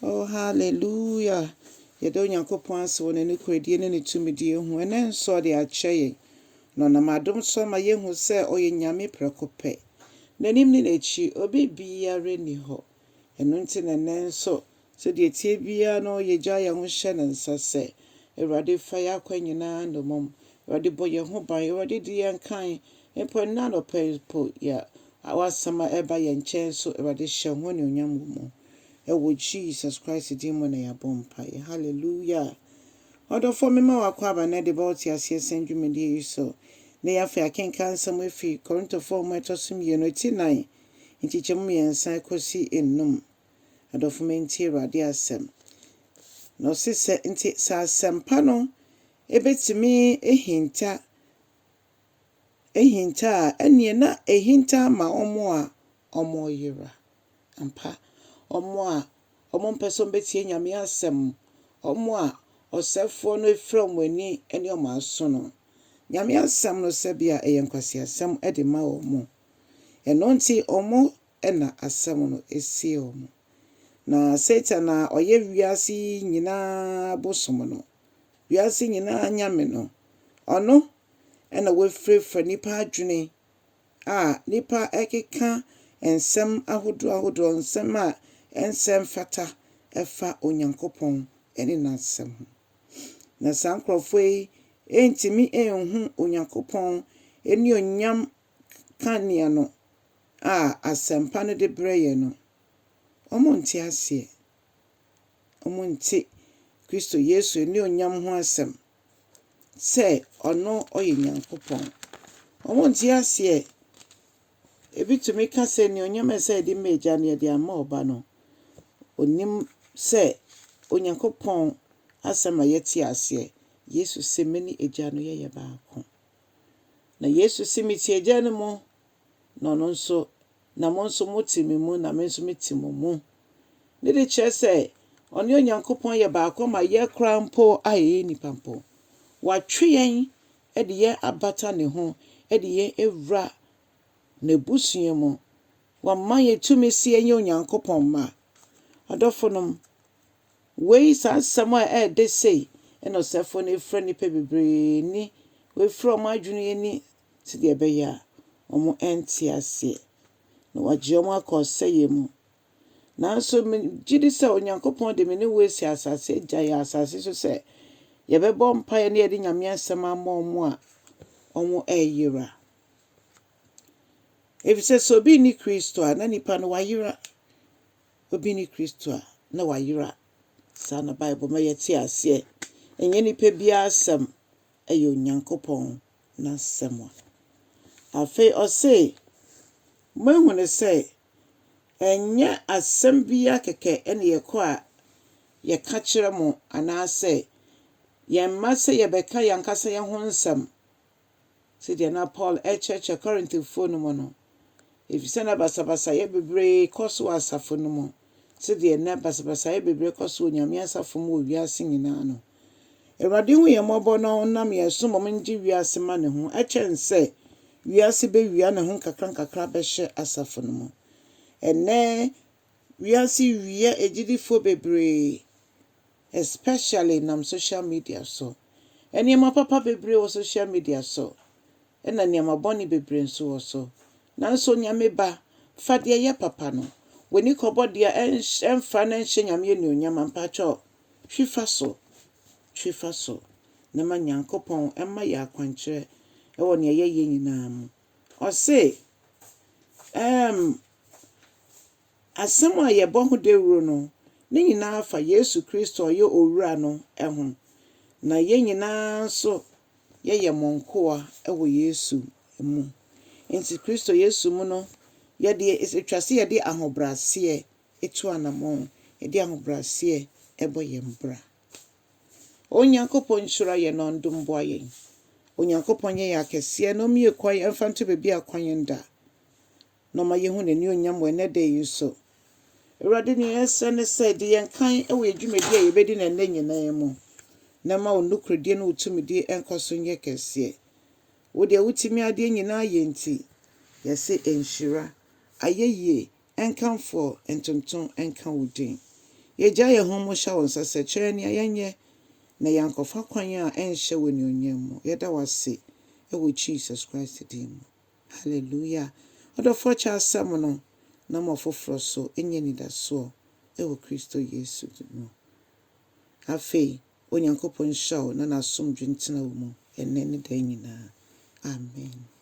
Oh, hallelujah. Yɛda Onyankopɔn ase wɔ n'ani koradie ne ne tumidie ho. Ɛnɛ nso ɔde akyɛ yɛn. Na ɔnam adom so ma yɛhu sɛ ɔyɛ Nyame prɛko pɛ. N'anim ne n'akyi, obi biara nni hɔ. Ɛno nti na ɛnɛ nso, sɛdeɛ tie biara no yɛgya yɛn ho hyɛ ne nsa sɛ, Awurade fa yɛn akwan nyinaa nnommum. Awurade bɔ yɛn ho ban. Awurade di yɛn kan. Mpo nna anɔpa po yɛ awasɛm a ɛba yɛn nkyɛn so, Awurade hyɛ ho anuonyam wɔ mu. Ɛwɔ Jesus Christ din mu na yɛabɔ mpaeɛ. Hallelujah. Ɔdɔfoɔ mema wakɔ aba na de bɛwote aseɛ sɛ dwumadie yi so. Na yɛafei akenka nsɛm afi Korintofoɔ mu ɛtɔ so mmienu ti 9 nkyekyɛmu mmiɛnsa kɔsi enum. Adɔfoɔ mentie Awurade asɛm. Na ɔse sɛ nti sɛ asɛmpa no ɛbɛtumi ehinta a ɛneɛ na ehinta ma ɔmo a ɔmo yera. Ampa ɔmo a ɔmo mpɛ sɛ ɔmbɛtie Nyame asɛm, ɔmo a ɔsɛfoɔ no efira ɔmo ani ɛne ɔmo aso no. Nyame asɛm no sɛbea ɛyɛ nkwasiasɛm ɛde ma ɔmo. Ɛno nti ɔmo ɛna asɛm no esie ɔmo. Na Satan a ɔyɛ wiase nyinaa bosom no, wiase nyinaa nyame no, ɔno ɛna wafirafira nipa adwene a nipa ɛkeka nsɛm ahodoɔ nsɛm a ɛnsɛm fata ɛfa Onyankopɔn ɛne n'asɛm ho. Na saa nkurɔfoɔ yi ɛntimi ɛnhu Onyankopɔn ɛne onyam kanea no a asɛmpa no de brɛ yɛn no. Ɔmo nte aseɛ. Ɔmo nte Kristo Yesu ɛne onyam ho asɛm sɛ ɔno ɔyɛ Nyankopɔn. Ɔmo nte aseɛ. Ebi tumi ka sɛ ne onyam ɛsɛ ɛde ma Agya ne ɛde ama Ɔba no. Onim sɛ Onyankopɔn asɛm a yɛte aseɛ. Yesu sɛ me ne Agya no yɛyɛ baako. Na Yesu sɛ mete Agya no mu, na ɔno nso na mo nso mote me mu na me nso mete mo mu. Ne de kyerɛ sɛ ɔne Onyankopɔn yɛ baako ma yɛ koraa mpo a yɛyɛ nipa mpo. Watwe yɛn ɛde yɛn abata ne ho, ɛde yɛn ewura n'abusua mu. Wama yɛn tumi sɛ yɛnyɛ Onyankopɔn mma. Adɔfonom, wei saa asɛm a ɛɛde sei ɛna ɔsɛfoɔ no efira nipa bebree ni. Wefira ɔmo adwene ani sɛdeɛ ɛbɛyɛ a ɔmo ɛnte aseɛ. Na wagye ɔmo akɔ ɔsɛeɛ mu. Nanso megye di sɛ Onyankopɔn de me ne wo asi asase agya yɛ asase so sɛ yɛbɛbɔ mpaeɛ ne yɛde Nyame asɛm ama ɔmo a ɔmo ɛyera. Efisɛ sɛ obi ni Kristo a na nipa no wayera. Obi ni Kristo a na wayera. Saa na Bible ma yɛte aseɛ. Ɛnyɛ nipa biara asɛm ɛyɛ Onyankopɔn n'asɛm a. Afei ɔse moahu ne sɛ ɛnyɛ asɛm biara kɛkɛ ɛne yɛkɔ a yɛka kyerɛ mo anaasɛ yɛmma sɛ yɛbɛka yɛn ankasa yɛn ho nsɛm. Sɛdeɛ na Paul ɛkyerɛkyerɛ Korintofoɔ no mu no. Efisɛ na basabasayɛ bebree kɔ so wɔ asafo no mu. Sɛdeɛ na basabasayɛ bebree kɔ so wɔ Nyame asafo mu wɔ wiase nyinaa no. Awurade hu yɛn mmɔbɔ na ɔnam yɛn so ma ɔmgye wiase ma ne ho. Ɛkyɛn sɛ wiase bɛwia ne ho nkakra bɛhyɛ asafo no mu. Ɛnɛ wiase wia agyidifoɔ bebree, especially nam social media so. Nneɛma papa bebree wɔ social media so. Ɛna nneɛma bɔne bebree nso wɔ so. Nanso Nyame ba fa deɛ yɛ papa no. W'ani kɔbɔ deɛ ɛmfa na nhyɛ Nyame anuonyam mpakyɛw. Twifa so. Na ma Nyankopɔn ɛma yɛ akwankyerɛ ɛwɔ nea yɛyɛ nyinaa mu. Ɔse asɛm a yɛbɔ ho dawuro no, ne nyinaa fa Yesu Kristo ɔyɛ owura no ɛho. Na yɛn nyinaa nso yɛyɛ mɔnkoa ɛwɔ Yesu mu. Nti Kristo Yesu mu no, yɛde etwa sɛ yɛde ahobrɛaseɛ etu anamɔ, yɛde ahobrɛaseɛ ɛbɔ yɛn bra. Onyankopɔn nhyira yɛn na ɔndom boa yɛn. Onyankopɔn yɛ akɛseɛ na ɔmmie kwan ɛmfa nto baabi a kwan yɛn da. Na ɔma yɛhu n'ani onyam wɔ ɛnɛ da yi so. Awurade ne yɛsrɛ ne sɛ de yɛn kan ɛwɔ adwumadi a yɛbɛdi na ɛnɛ nyinaa mu. Na ma wo nokoredie ne wo tumidie ɛnkɔ so nyɛ kɛseɛ. Wo deɛ wotumi adeɛ nyinaa yɛ nti yɛsɛ nhyira ayɛyie ɛnkamfo ntonton ɛnka wo din. Yɛgya yɛn ho mo hyɛ wo nsa sɛ kyerɛ nea yɛnyɛ na yɛankɔfa kwan a ɛnhyɛ wɔ anuonyam mu. Yɛda wo ase ɛwɔ Jesus Christ din mu. Hallelujah. Ɔdɔfoɔ kyɛ asɛm no na ma ɔfoforɔ so ɛnyɛ nidasoɔ ɛwɔ Kristo Yesu mu. Afei, Onyankopɔn hyɛ wo na n'asomdwe ntena wo mu ɛnnɛ ne da nyinaa. Amen.